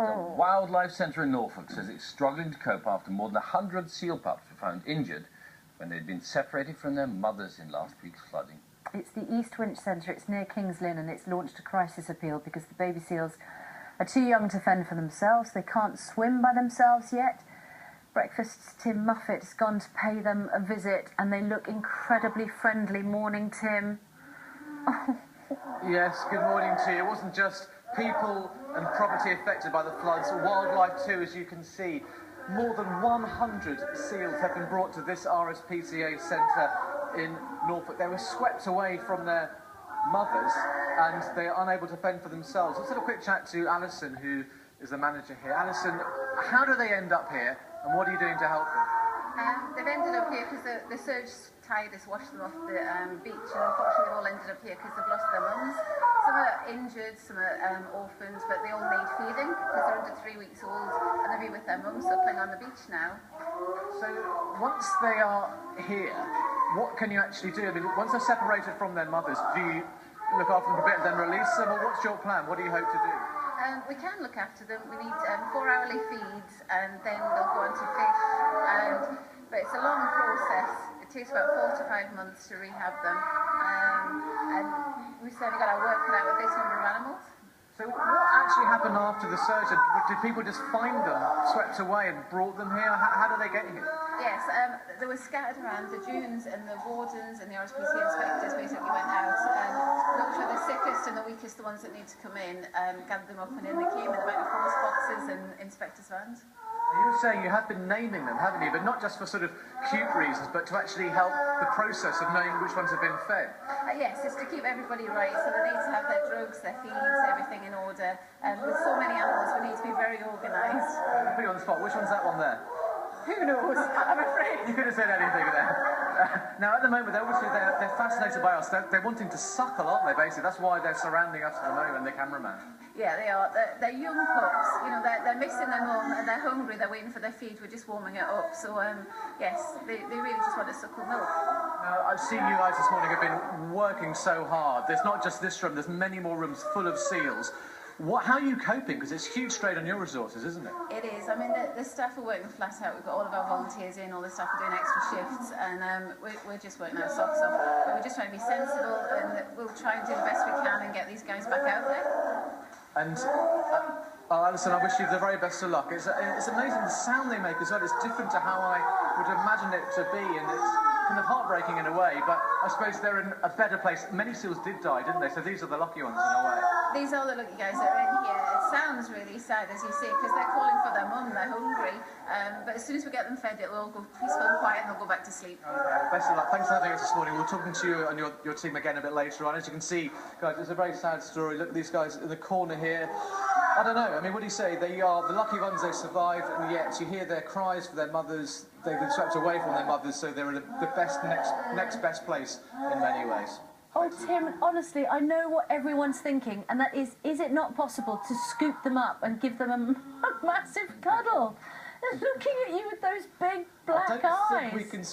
The Wildlife Centre in Norfolk says it's struggling to cope after more than 100 seal pups were found injured when they'd been separated from their mothers in last week's flooding. It's the East Winch Centre, it's near King's Lynn, and it's launched a crisis appeal because the baby seals are too young to fend for themselves. They can't swim by themselves yet. Breakfast's Tim Muffet has gone to pay them a visit, and they look incredibly friendly. Morning, Tim. Oh. Yes, good morning to you. It wasn't just people and property affected by the floods, wildlife too, as you can see. More than 100 seals have been brought to this RSPCA centre in Norfolk. They were swept away from their mothers and they are unable to fend for themselves. Let's have a quick chat to Alison, who is the manager here. Alison, how do they end up here and what are you doing to help them? They've ended up here because the surge tide has washed them off the beach, and unfortunately they've all ended up here because they've lost their mums. Some are injured, some are orphaned, but they all need feeding because they're under 3 weeks old and they'll be with their mums suckling on the beach now. So once they are here, what can you actually do? I mean, once they're separated from their mothers, do you look after them a bit and then release them, or what's your plan? What do you hope to do? We can look after them. We need 4 hourly feeds and then they'll go on to fish. But it's a long process. It takes about 4 to 5 months to rehab them. And we've certainly got our work cut out with this number of animals. So what actually happened after the surge? Did people just find them, swept away and brought them here? How did they get here? Yes, they were scattered around the dunes, and the wardens and the RSPCA inspectors basically went out and looked for the sickest and the weakest, the ones that need to come in, gathered them up, and in they came in the back of force boxes and inspectors' vans. You were saying you have been naming them, haven't you? But not just for sort of cute reasons, but to actually help the process of knowing which ones have been fed. Yes, it's to keep everybody right, so they need to have their drugs, their feeds, everything in order. With so many animals, we need to be very organised. Put you on the spot, which one's that one there? Who knows? I'm afraid. You could have said anything there. Now, at the moment, they're fascinated by us. They're wanting to suckle, aren't they, basically? That's why they're surrounding us at the moment, the cameraman. Yeah, they are. They're young pups. You know, they're missing their mum and they're hungry. They're waiting for their feed. We're just warming it up. So, yes, they really just want to suckle milk. Now, I've seen you guys this morning have been working so hard. There's not just this room. There's many more rooms full of seals. How are you coping? Because it's huge strain on your resources, isn't it? It is. I mean, the staff are working flat out. We've got all of our volunteers in, all the staff are doing extra shifts, and we're just working our socks off. But we're just trying to be sensible, and we'll try and do the best we can and get these guys back out there. And, Alison, I wish you the very best of luck. It's amazing the sound they make as well. It's different to how I would imagine it to be, and it's kind of heartbreaking in a way, but I suppose they're in a better place. Many seals did die, didn't they? So these are the lucky ones in a way. These are the lucky guys that are in here. It sounds really sad, as you see, because they're calling for their mum, they're hungry. But as soon as we get them fed, it'll all go peaceful and quiet and they'll go back to sleep. Okay. Best of luck. Thanks for having us this morning. We're talking to you and your team again a bit later on. As you can see, guys, it's a very sad story. Look at these guys in the corner here. I don't know. I mean, what do you say? They are the lucky ones. They survived, and yet you hear their cries for their mothers. They've been swept away from their mothers, so they're in the best next best place in many ways. Oh, Tim, honestly, I know what everyone's thinking, and that is it not possible to scoop them up and give them a massive cuddle? They're looking at you with those big black eyes. I don't think we can